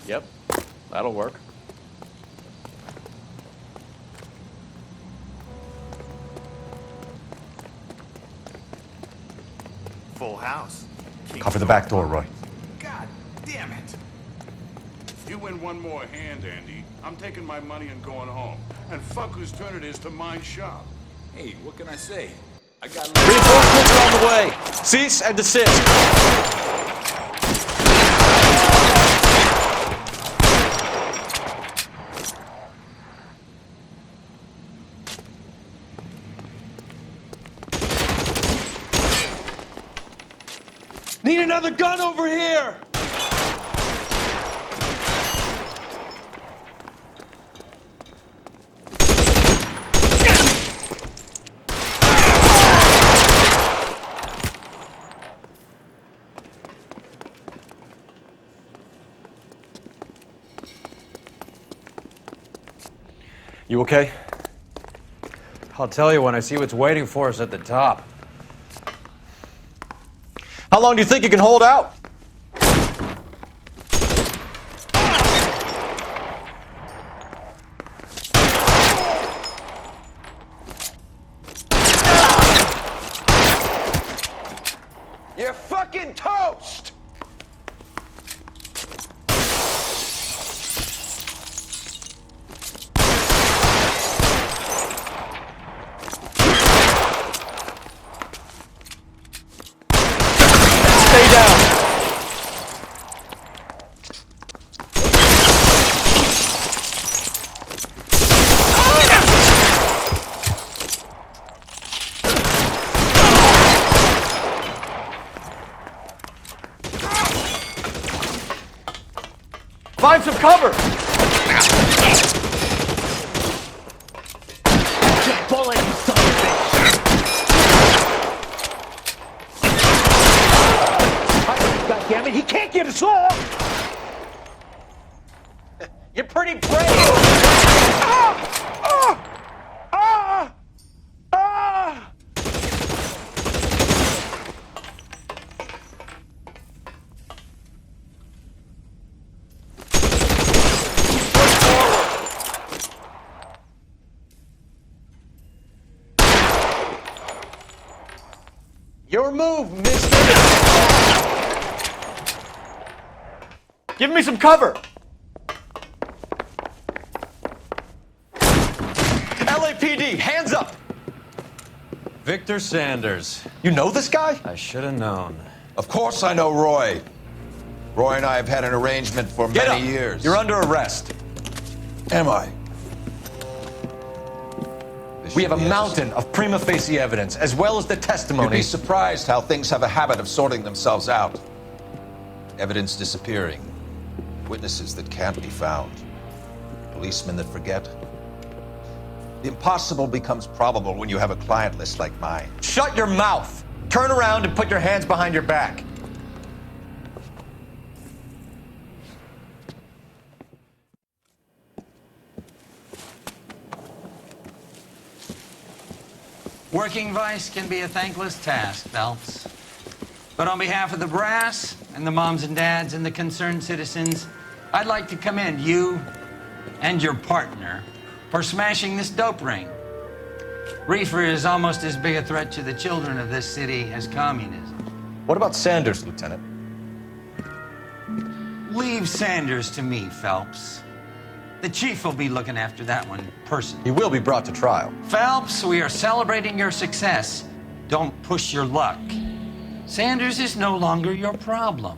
Yep, that'll work. Full house. Cover the back door, Roy. God damn it. If you win one more hand, Andy, I'm taking my money and going home. And fuck whose turn it is to mind shop. Hey, what can I say? I got... Reinforcements are on the way. Cease and desist. Need another gun over here! You okay? I'll tell you when I see what's waiting for us at the top. How long do you think you can hold out? You're fucking toast! Stay down. 'Find some cover! Get bullet, you son of a bitch! Goddammit, he can't get us all! You're pretty brave! Your move, mister! Give me some cover! LAPD, hands up! Victor Sanders. You know this guy? I should have known. Of course I know Roy. Roy and I have had an arrangement for Get many up. years. You're under arrest. Am I? We have a mountain of prima facie evidence, as well as the You'd testimony. be surprised how things have a habit of sorting themselves out. Evidence disappearing. Witnesses that can't be found. Policemen that forget. The impossible becomes probable when you have a client list like mine. Shut your mouth! Turn around and put your hands behind your back. Working vice can be a thankless task, Phelps. But on behalf of the brass and the moms and dads and the concerned citizens, I'd like to commend you and your partner for smashing this dope ring. Reefer is almost as big a threat to the children of this city as communism. What about Sanders, Lieutenant? Leave Sanders to me, Phelps. The chief will be looking after that one personally. He will be brought to trial. Phelps, we are celebrating your success. Don't push your luck. Sanders is no longer your problem.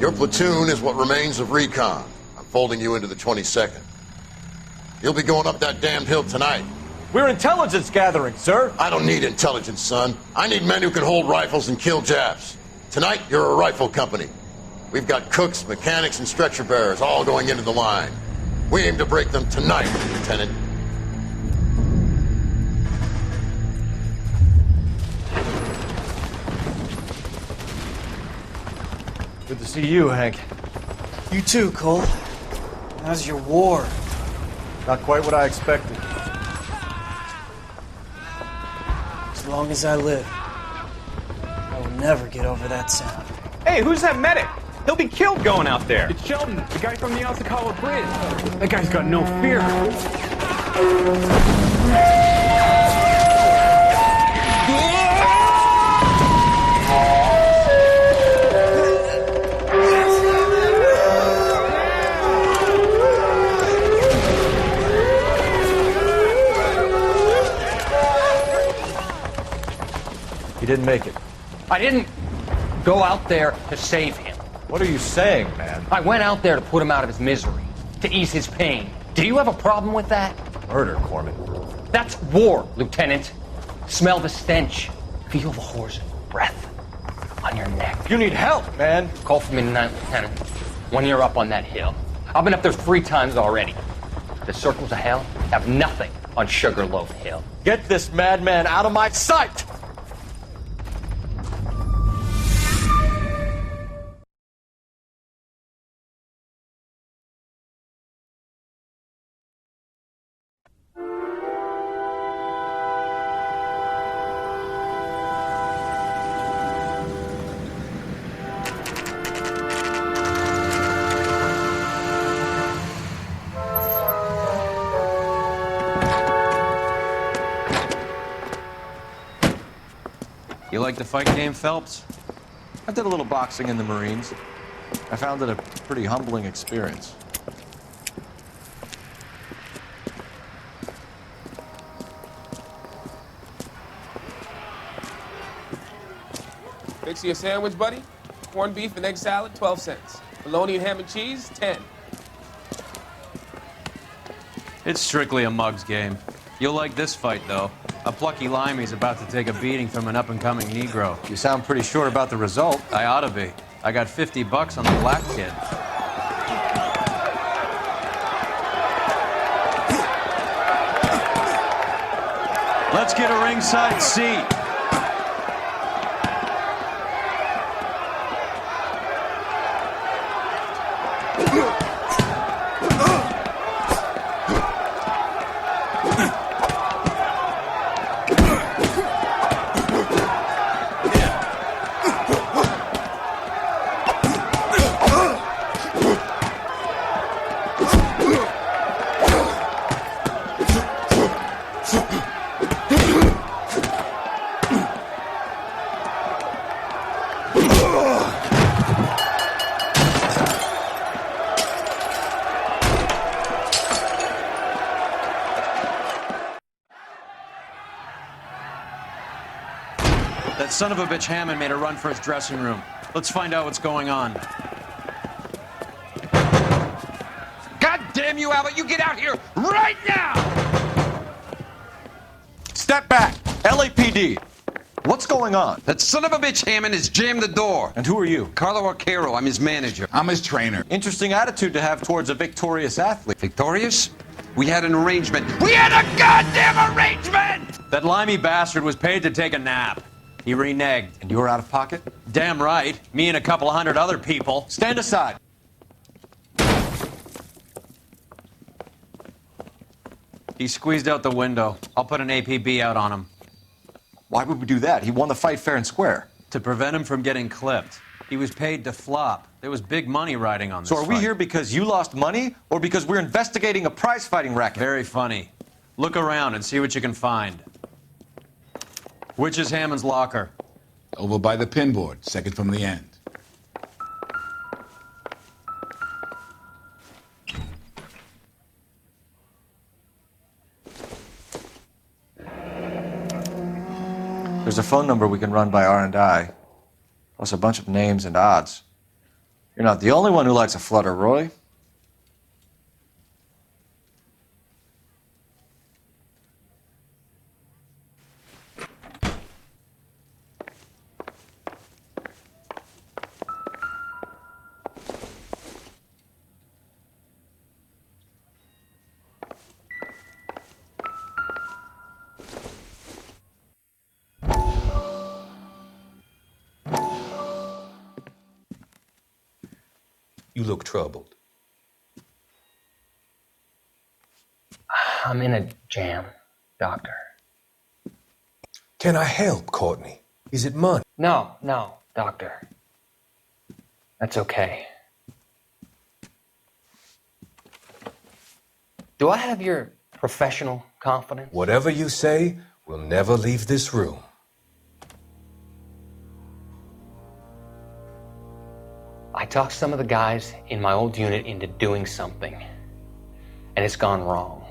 Your platoon is what remains of recon. I'm folding you into the 22nd. You'll be going up that damned hill tonight. We're intelligence gathering, sir. I don't need intelligence, son. I need men who can hold rifles and kill Japs. Tonight, you're a rifle company. We've got cooks, mechanics, and stretcher bearers all going into the line. We aim to break them tonight, Lieutenant. Good to see you, Hank. You too, Cole. How's your war? Not quite what I expected. As long as I live, I will never get over that sound. Hey, who's that medic? He'll be killed going out there. It's Sheldon, the guy from the Osakawa Bridge. That guy's got no fear. He didn't make it. I didn't go out there to save him. What are you saying, man? I went out there to put him out of his misery, to ease his pain. Do you have a problem with that? Murder, Corman. That's war, Lieutenant. Smell the stench. Feel the whore's breath on your neck. You need help, man. Call for me tonight, Lieutenant, when you're up on that hill. I've been up there 3 times already. The circles of hell have nothing on Sugarloaf Hill. Get this madman out of my sight! You like the fight game, Phelps? I did a little boxing in the Marines. I found it a pretty humbling experience. Fix you a sandwich, buddy? Corned beef and egg salad, 12 cents. Bologna and ham and cheese, 10. It's strictly a mug's game. You'll like this fight, though. A plucky limey's about to take a beating from an up-and-coming Negro. You sound pretty sure about the result. I ought to be. I got $50 on the black kid. Let's get a ringside seat. That son of a bitch Hammond made a run for his dressing room. Let's find out what's going on. God damn you, Albert! You get out here right now! Step back! LAPD! What's going on? That son of a bitch Hammond has jammed the door. And who are you? Carlo Arcaro. I'm his manager. I'm his trainer. Interesting attitude to have towards a victorious athlete. Victorious? We had an arrangement. We had a goddamn arrangement! That limey bastard was paid to take a nap. He reneged. And you were out of pocket? Damn right. Me and a couple hundred other people. Stand aside. He squeezed out the window. I'll put an APB out on him. Why would we do that? He won the fight fair and square. To prevent him from getting clipped. He was paid to flop. There was big money riding on this So are we fight. here because you lost money or because we're investigating a prize-fighting racket? Very funny. Look around and see what you can find. Which is Hammond's locker? Over by the pinboard, second from the end. There's a phone number we can run by R&I, plus a bunch of names and odds. You're not the only one who likes a flutter, Roy. You look troubled. I'm in a jam, Doctor. Can I help, Courtney? Is it money? No, Doctor. That's okay. Do I have your professional confidence? Whatever you say, we'll never leave this room. I talked some of the guys in my old unit into doing something, and it's gone wrong.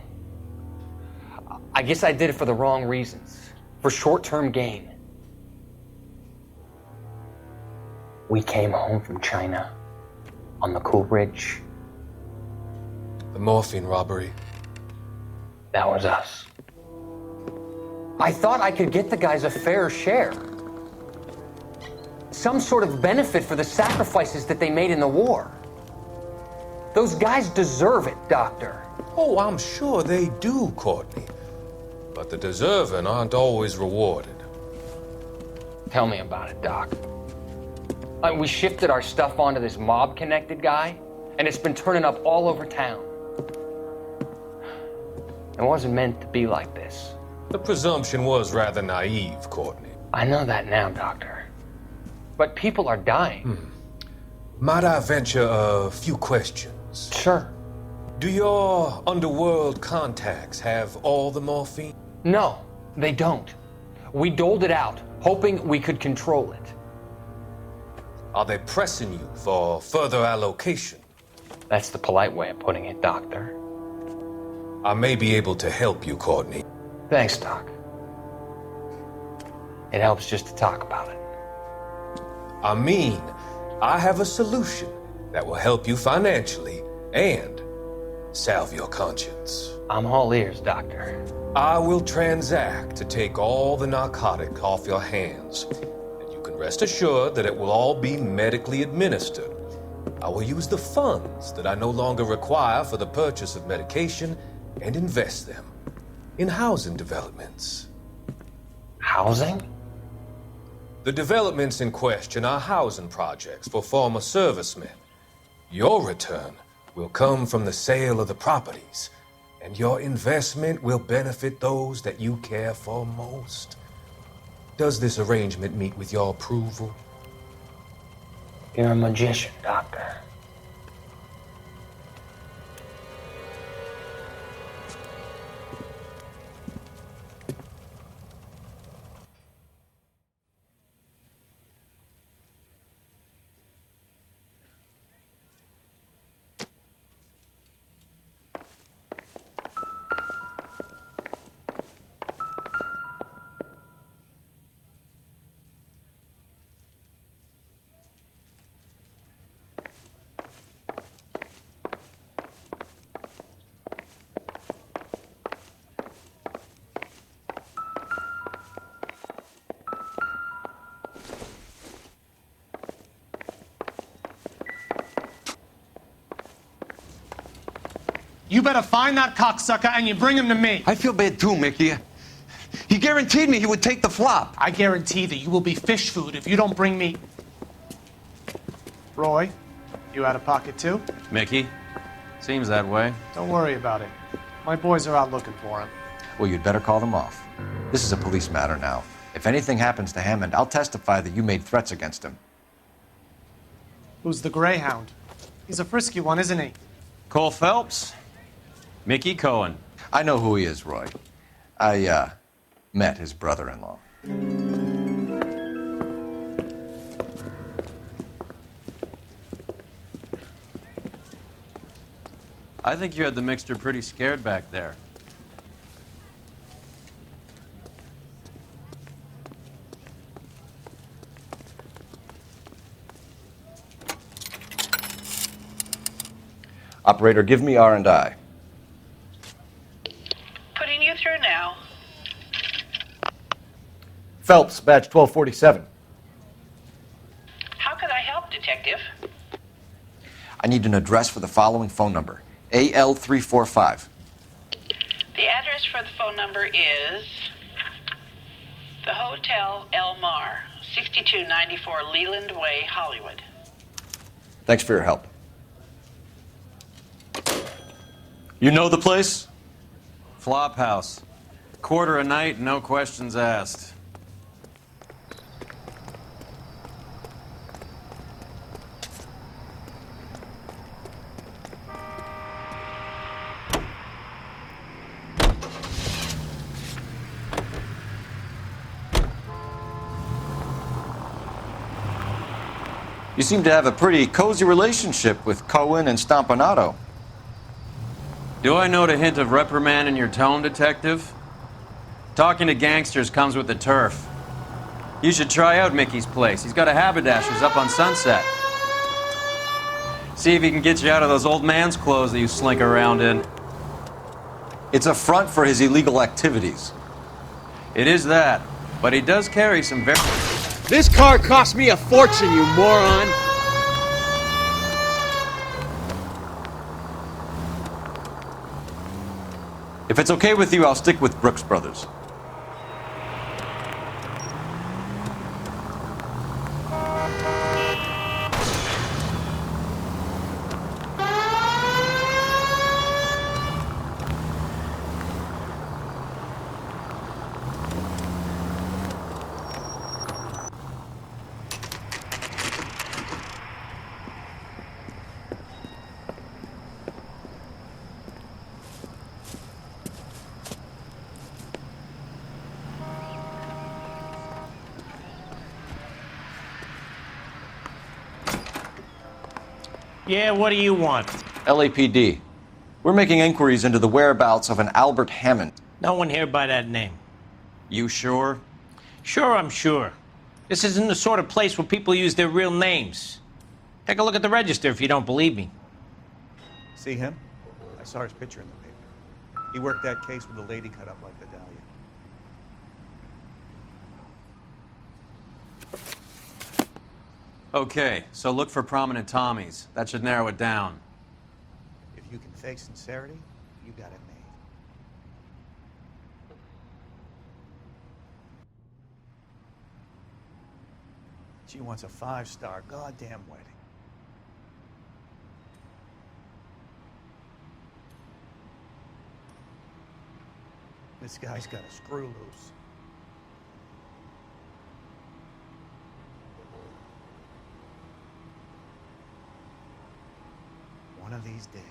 I guess I did it for the wrong reasons, for short-term gain. We came home from China on the Cool Bridge. The morphine robbery. That was us. I thought I could get the guys a fair share. Some sort of benefit for the sacrifices that they made in the war. Those guys deserve it, Doctor. Oh, I'm sure they do, Courtney. But the deserving aren't always rewarded. Tell me about it, Doc. We shifted our stuff onto this mob-connected guy, and it's been turning up all over town. It wasn't meant to be like this. The presumption was rather naive, Courtney. I know that now, Doctor. But people are dying. Might I venture a few questions? Sure. Do your underworld contacts have all the morphine? No, they don't. We doled it out, hoping we could control it. Are they pressing you for further allocation? That's the polite way of putting it, Doctor. I may be able to help you, Courtney. Thanks, Doc. It helps just to talk about it. I mean, I have a solution that will help you financially and salve your conscience. I'm all ears, Doctor. I will transact to take all the narcotic off your hands, and you can rest assured that it will all be medically administered. I will use the funds that I no longer require for the purchase of medication and invest them in housing developments. Housing? The developments in question are housing projects for former servicemen. Your return will come from the sale of the properties, and your investment will benefit those that you care for most. Does this arrangement meet with your approval? You're a magician, Doctor. You better find that cocksucker and you bring him to me. I feel bad too, Mickey. He guaranteed me he would take the flop. I guarantee that you will be fish food if you don't bring me... Roy, you out of pocket too? Mickey, seems that way. Don't worry about it. My boys are out looking for him. Well, you'd better call them off. This is a police matter now. If anything happens to Hammond, I'll testify that you made threats against him. Who's the Greyhound? He's a frisky one, isn't he? Cole Phelps? Mickey Cohen. I know who he is, Roy. I, met his brother-in-law. I think you had the mixture pretty scared back there. Operator, give me R&I. Putting you through now. Phelps, badge 1247. How could I help, Detective? I need an address for the following phone number. AL345. The address for the phone number is the Hotel El Mar, 6294 Leland Way, Hollywood. Thanks for your help. You know the place? Flop house. Quarter a night, no questions asked. You seem to have a pretty cozy relationship with Cohen and Stompanato. Do I note a hint of reprimand in your tone, Detective? Talking to gangsters comes with the turf. You should try out Mickey's place. He's got a haberdasher's up on Sunset. See if he can get you out of those old man's clothes that you slink around in. It's a front for his illegal activities. It is that, but he does carry some very... This car cost me a fortune, you moron! If it's okay with you, I'll stick with Brooks Brothers. Yeah, what do you want? LAPD. We're making inquiries into the whereabouts of an Albert Hammond. No one here by that name. You sure? Sure, I'm sure. This isn't the sort of place where people use their real names. Take a look at the register if you don't believe me. See him? I saw his picture in the paper. He worked that case with the lady cut up like the dahlia. Okay, so look for prominent Tommies. That should narrow it down. If you can fake sincerity, you got it made. She wants a 5-star goddamn wedding. This guy's got a screw loose. One of these days.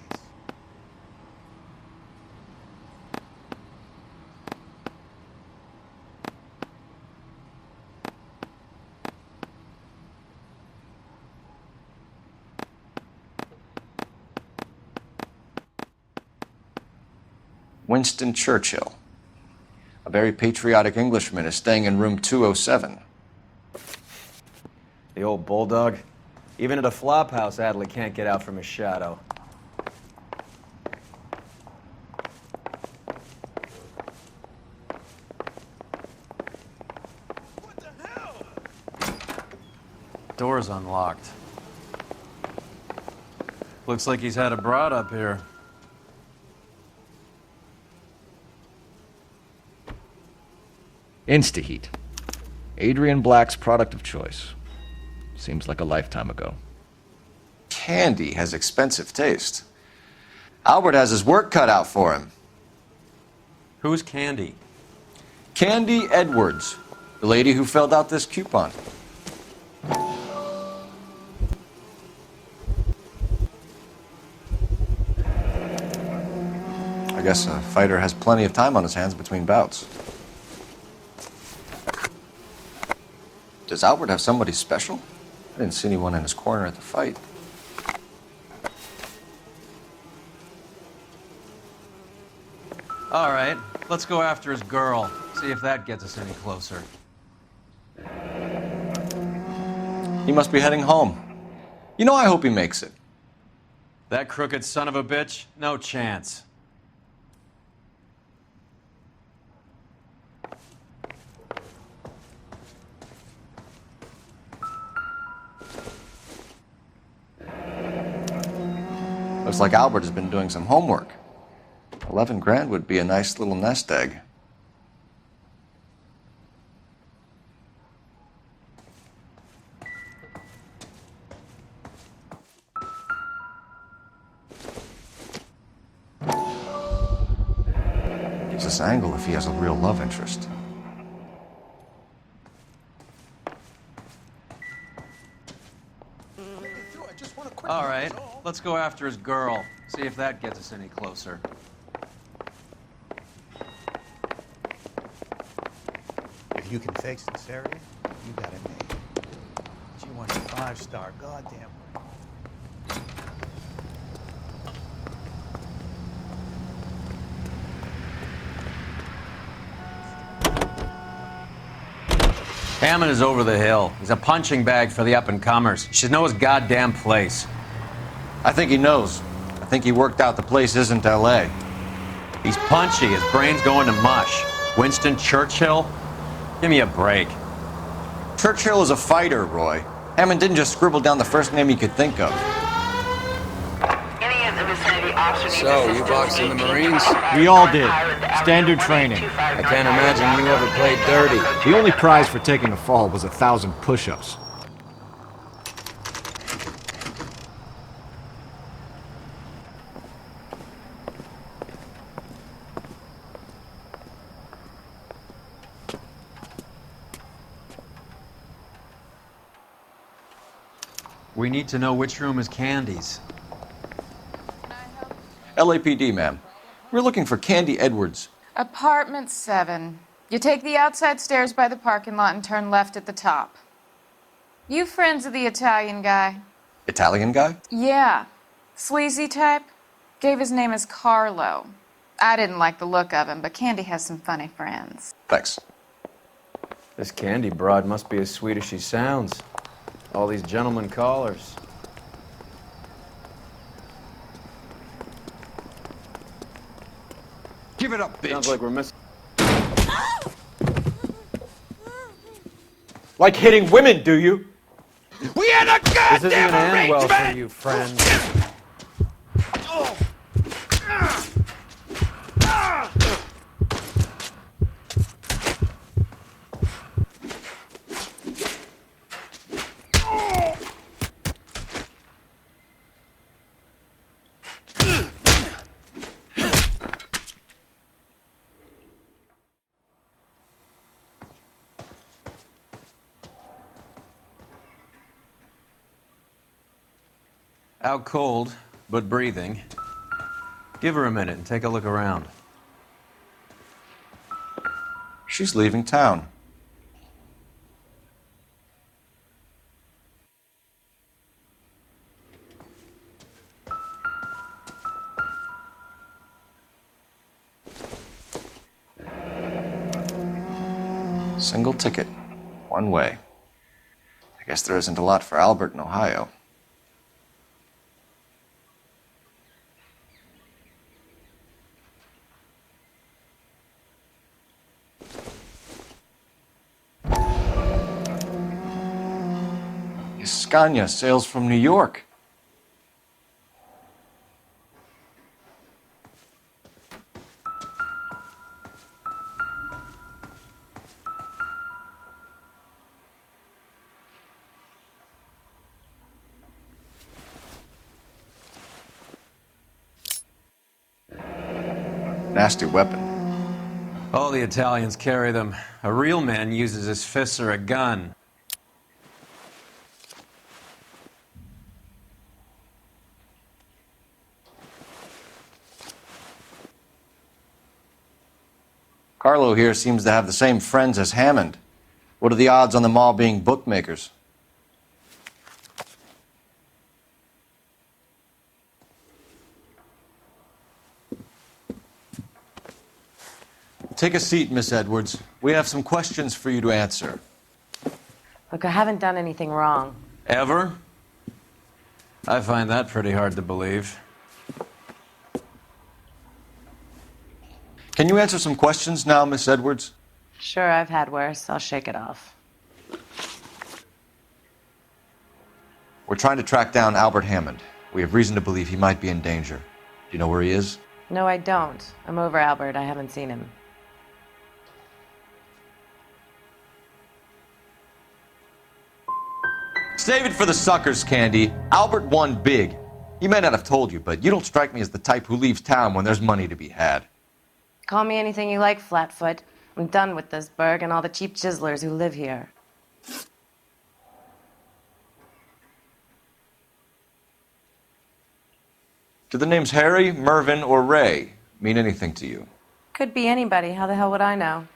Winston Churchill. A very patriotic Englishman is staying in room 207. The old bulldog. Even at a flop house, Adley can't get out from his shadow. Door's unlocked. Looks like he's had a broad up here. Instaheat. Adrian Black's product of choice. Seems like a lifetime ago. Candy has expensive taste. Albert has his work cut out for him. Who's Candy? Candy Edwards, the lady who filled out this coupon. I guess a fighter has plenty of time on his hands between bouts. Does Albert have somebody special? I didn't see anyone in his corner at the fight. All right, let's go after his girl. See if that gets us any closer. He must be heading home. You know, I hope he makes it. That crooked son of a bitch? No chance. Looks like Albert has been doing some homework. 11 grand would be a nice little nest egg. this angle if he has a real love interest. All right, let's go after his girl. See if that gets us any closer. If you can fix this area, you got it made. She wants a 5-star, goddamn. Hammond is over the hill. He's a punching bag for the up-and-comers. He should know his goddamn place. I think he knows. I think he worked out the place isn't L.A. He's punchy. His brain's going to mush. Winston Churchill? Give me a break. Churchill is a fighter, Roy. Hammond didn't just scribble down the first name he could think of. So, you boxed in the Marines? We all did. Standard training. I can't imagine you ever played dirty. The only prize for taking a fall was 1,000 push-ups. We need to know which room is Candy's. LAPD, ma'am. We're looking for Candy Edwards. Apartment 7. You take the outside stairs by the parking lot and turn left at the top. You friends of the Italian guy? Italian guy? Yeah. Sleazy type? Gave his name as Carlo. I didn't like the look of him, but Candy has some funny friends. Thanks. This Candy broad must be as sweet as she sounds. All these gentlemen callers. Give it up, bitch. Sounds like we're missing. Like hitting women, do you? We had a goddamn This isn't gonna end well arrangement! for you, friends. Out cold, but breathing. Give her a minute and take a look around. She's leaving town. Single ticket, one way. I guess there isn't a lot for Albert in Ohio. Scania sails from New York. Nasty weapon. All the Italians carry them. A real man uses his fists or a gun. Carlo here seems to have the same friends as Hammond. What are the odds on them all being bookmakers? Take a seat, Miss Edwards. We have some questions for you to answer. Look, I haven't done anything wrong. Ever? I find that pretty hard to believe. Can you answer some questions now, Miss Edwards? Sure, I've had worse. I'll shake it off. We're trying to track down Albert Hammond. We have reason to believe he might be in danger. Do you know where he is? No, I don't. I'm over Albert. I haven't seen him. Save it for the suckers, Candy. Albert won big. He may not have told you, but you don't strike me as the type who leaves town when there's money to be had. Call me anything you like, Flatfoot. I'm done with this burg and all the cheap chiselers who live here. Do the names Harry, Mervyn, or Ray mean anything to you? Could be anybody. How the hell would I know?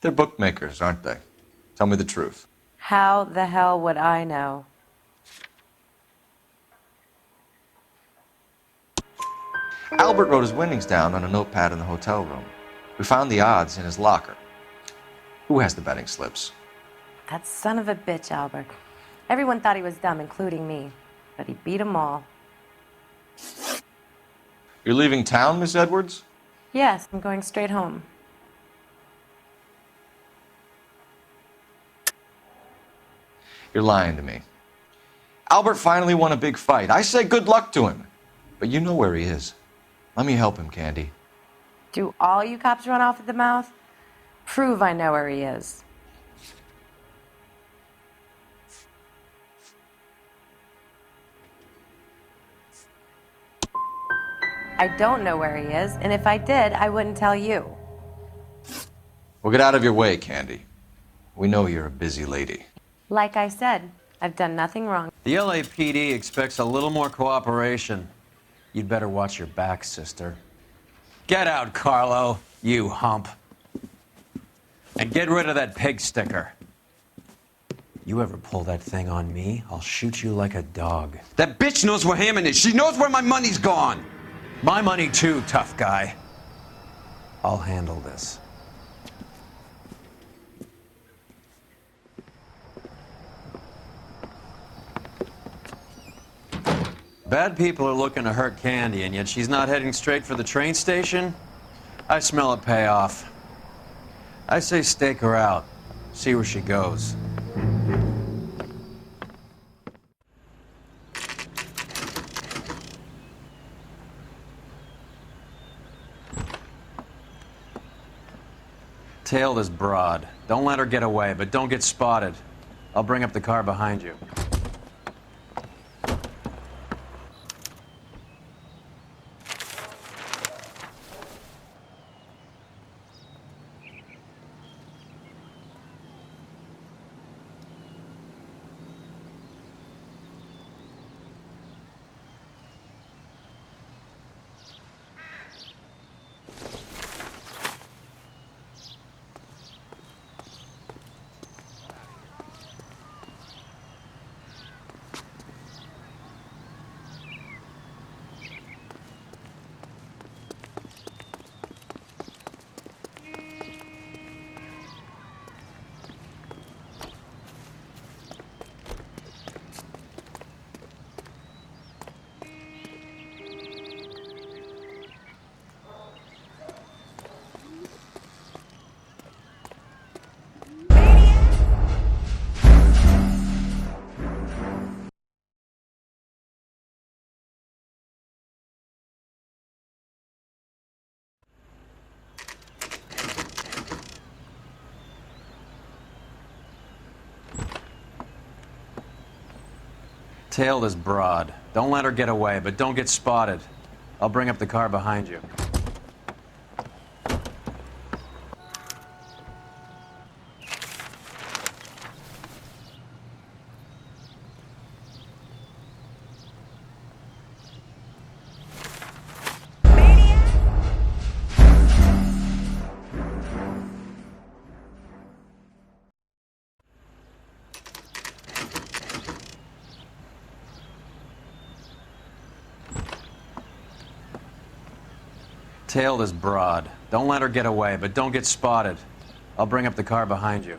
They're bookmakers, aren't they? Tell me the truth. How the hell would I know? Albert wrote his winnings down on a notepad in the hotel room. We found the odds in his locker. Who has the betting slips? That son of a bitch, Albert. Everyone thought he was dumb, including me. But he beat 'em all. You're leaving town, Miss Edwards? Yes, I'm going straight home. You're lying to me. Albert finally won a big fight. I say good luck to him. But you know where he is. Let me help him, Candy. Do all you cops run off at the mouth? Prove I know where he is. I don't know where he is, and if I did, I wouldn't tell you. Well, get out of your way, Candy. We know you're a busy lady. Like I said, I've done nothing wrong. The LAPD expects a little more cooperation. You'd better watch your back, sister. Get out, Carlo, you hump. And get rid of that pig sticker. You ever pull that thing on me, I'll shoot you like a dog. That bitch knows where Hammond is. She knows where my money's gone. My money too, tough guy. I'll handle this. Bad people are looking to hurt Candy, and yet she's not heading straight for the train station? I smell a payoff. I say stake her out. See where she goes. Tail this broad. Don't let her get away, but don't get spotted. I'll bring up the car behind you. Tail this broad. Don't let her get away, but don't get spotted. I'll bring up the car behind you. Tail this broad. Don't let her get away, but don't get spotted. I'll bring up the car behind you.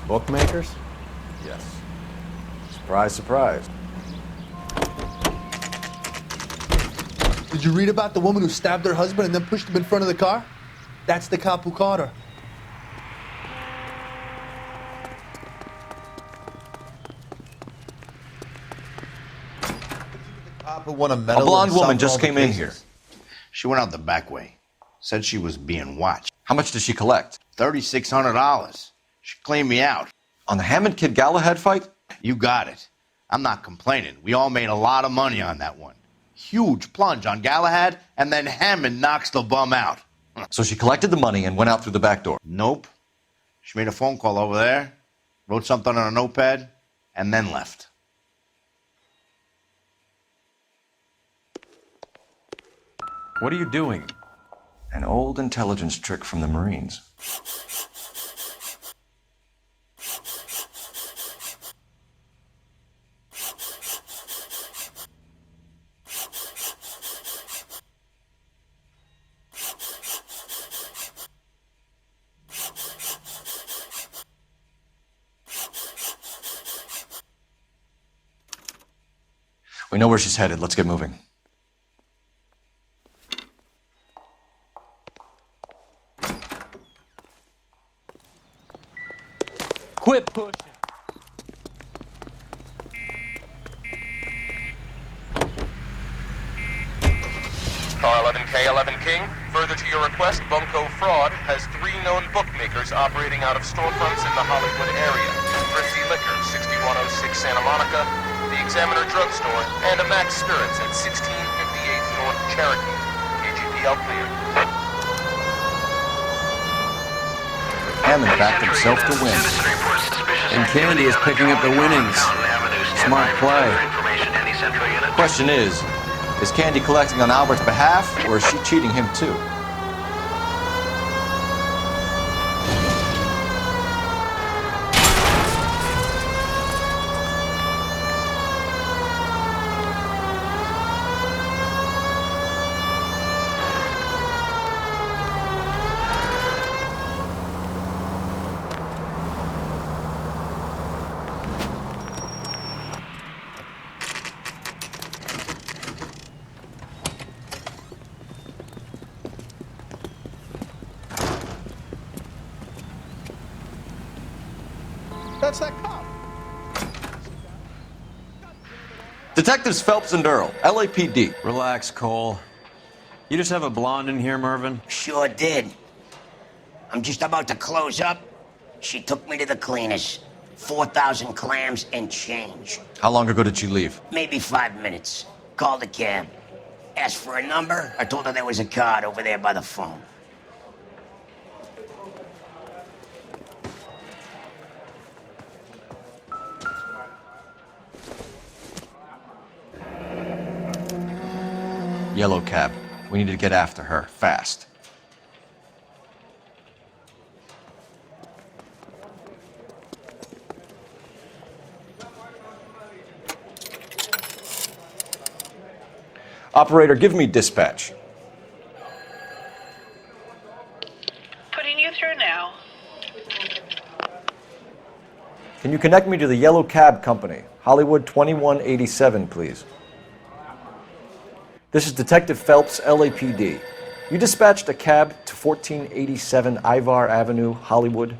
Bookmakers? Yes. Surprise, surprise. Did you read about the woman who stabbed her husband and then pushed him in front of the car? That's the cop who caught her. A blonde woman just came in here. She went out the back way. Said she was being watched. How much did she collect? $3,600. She cleaned me out. On the Hammond Kid Galahad fight? You got it. I'm not complaining. We all made a lot of money on that one. Huge plunge on Galahad, and then Hammond knocks the bum out. So she collected the money and went out through the back door? Nope. She made a phone call over there, wrote something on a notepad, and then left. What are you doing? An old intelligence trick from the Marines. We know where she's headed. Let's get moving. Quit pushing. Car 11K, 11 King. Further to your request, Bunko Fraud has 3 known bookmakers operating out of storefronts in the Hollywood area. Thrifty Liquor, 6106 Santa Monica, the Examiner Drugstore, and a Max Spirits at 1658 North Cherokee. KGPL cleared. Hammond backed himself to win. And Candy is picking up the winnings. Smart play. Question is Candy collecting on Albert's behalf, or is she cheating him too? That's that cop. Detectives Phelps and Earl, LAPD. Relax, Cole. You just have a blonde in here, Mervyn? Sure did. I'm just about to close up. She took me to the cleaners. 4,000 clams and change. How long ago did she leave? Maybe 5 minutes. Called a cab. Asked for a number. I told her there was a card over there by the phone. Yellow cab. We need to get after her, fast. Operator, give me dispatch. Putting you through now. Can you connect me to the Yellow Cab Company, Hollywood 2187, please? This is Detective Phelps, LAPD. You dispatched a cab to 1487 Ivar Avenue, Hollywood?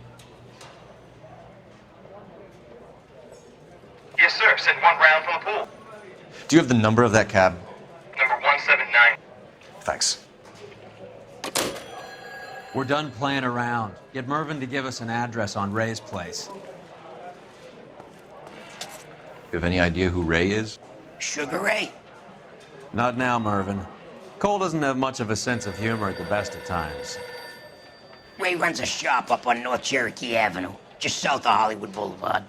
Yes, sir. Send 1 round from the pool. Do you have the number of that cab? Number 179. Thanks. We're done playing around. Get Mervyn to give us an address on Ray's place. You have any idea who Ray is? Sugar Ray? Not now, Mervyn. Cole doesn't have much of a sense of humor at the best of times. Ray runs a shop up on North Cherokee Avenue, just south of Hollywood Boulevard.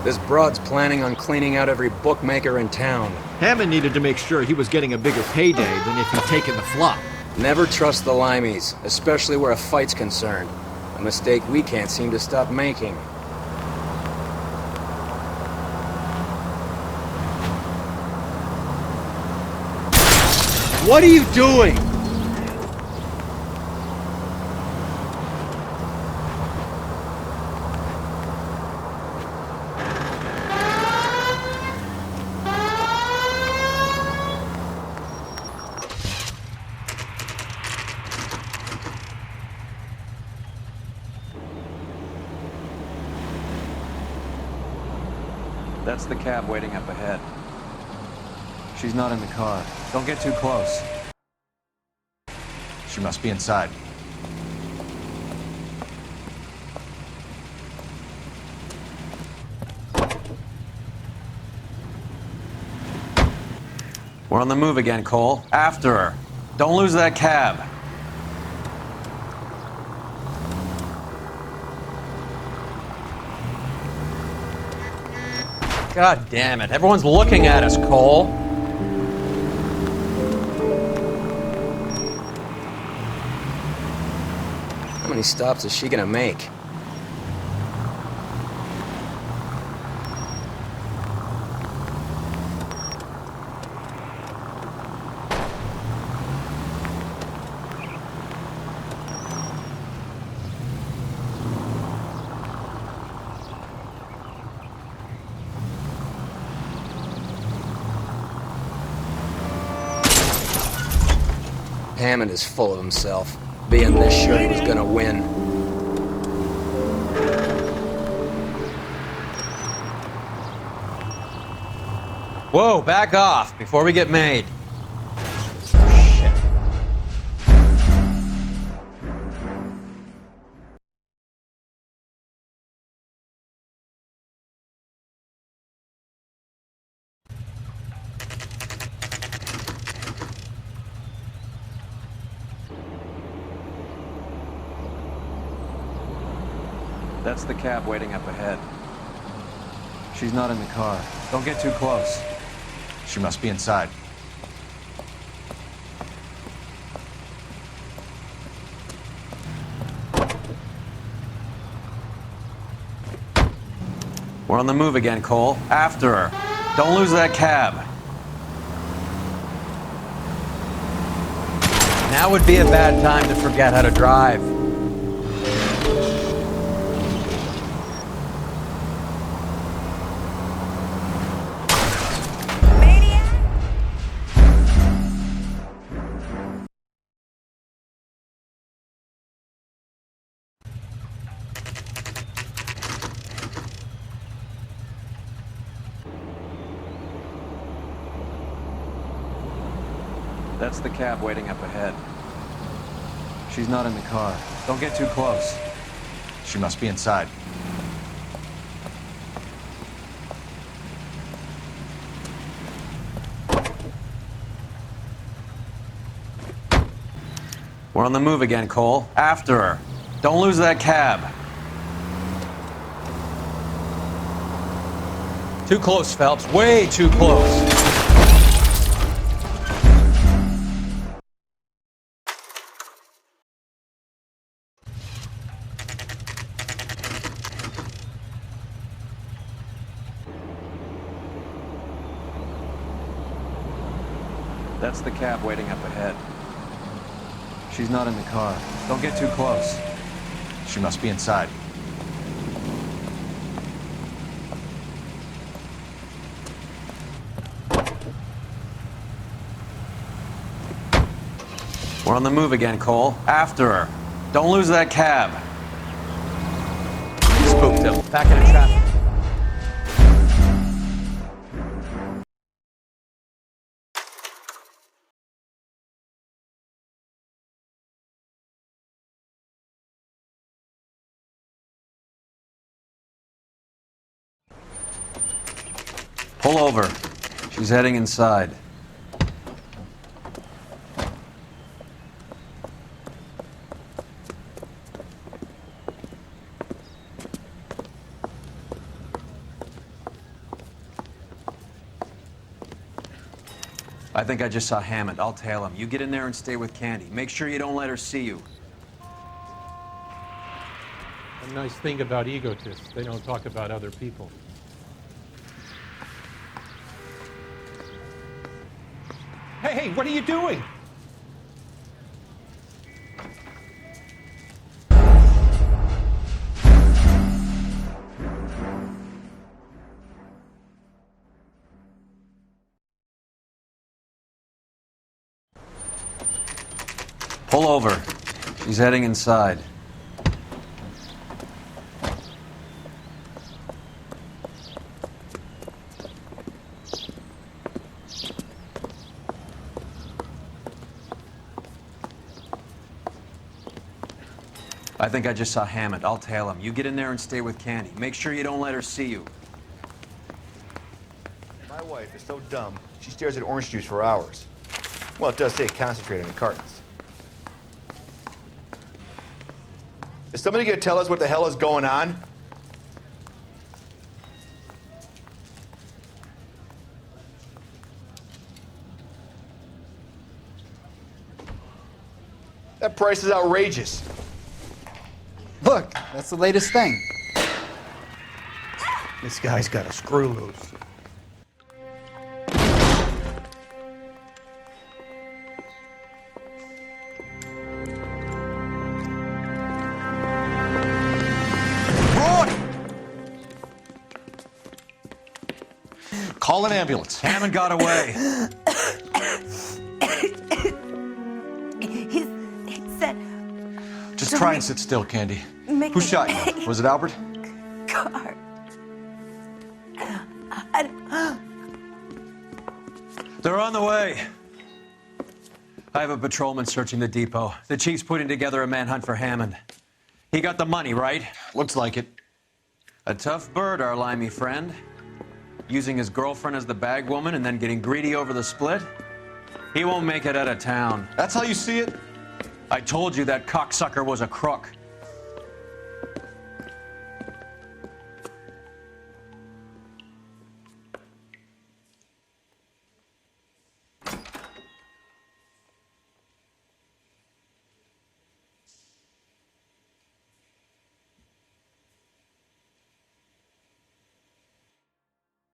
This broad's planning on cleaning out every bookmaker in town. Hammond needed to make sure he was getting a bigger payday than if he'd taken the flop. Never trust the Limeys, especially where a fight's concerned. A mistake we can't seem to stop making. What are you doing? That's the cab waiting up ahead. She's not in the car. Don't get too close. She must be inside. We're on the move again, Cole. After her. Don't lose that cab. God damn it. Everyone's looking at us, Cole. How many stops is she gonna make? Hammond is full of himself, being this sure he was gonna win. Whoa, back off before we get made. That's the cab waiting up ahead. She's not in the car. Don't get too close. She must be inside. We're on the move again, Cole. After her. Don't lose that cab. Now would be a bad time to forget how to drive. That's the cab waiting up ahead. She's not in the car. Don't get too close. She must be inside. We're on the move again, Cole. After her. Don't lose that cab. Too close, Phelps. Way too close. That's the cab waiting up ahead. She's not in the car. Don't get too close. She must be inside. We're on the move again, Cole. After her. Don't lose that cab. Spooked him. Back into traffic. Pull over. She's heading inside. I think I just saw Hammond. I'll tail him. You get in there and stay with Candy. Make sure you don't let her see you. A nice thing about egotists, they don't talk about other people. Hey, what are you doing? Pull over. She's heading inside. I think I just saw Hammond. I'll tail him. You get in there and stay with Candy. Make sure you don't let her see you. My wife is so dumb, she stares at orange juice for hours. Well, it does say concentrate on the cartons. Is somebody gonna tell us what the hell is going on? That price is outrageous. Look, that's the latest thing. This guy's got a screw loose. Call an ambulance. Hammond got away. He said... Just try and sit still, Candy. Who shot you? Was it Albert? Car. They're on the way. I have a patrolman searching the depot. The chief's putting together a manhunt for Hammond. He got the money, right? Looks like it. A tough bird, our limey friend. Using his girlfriend as the bag woman and then getting greedy over the split. He won't make it out of town. That's how you see it? I told you that cocksucker was a crook.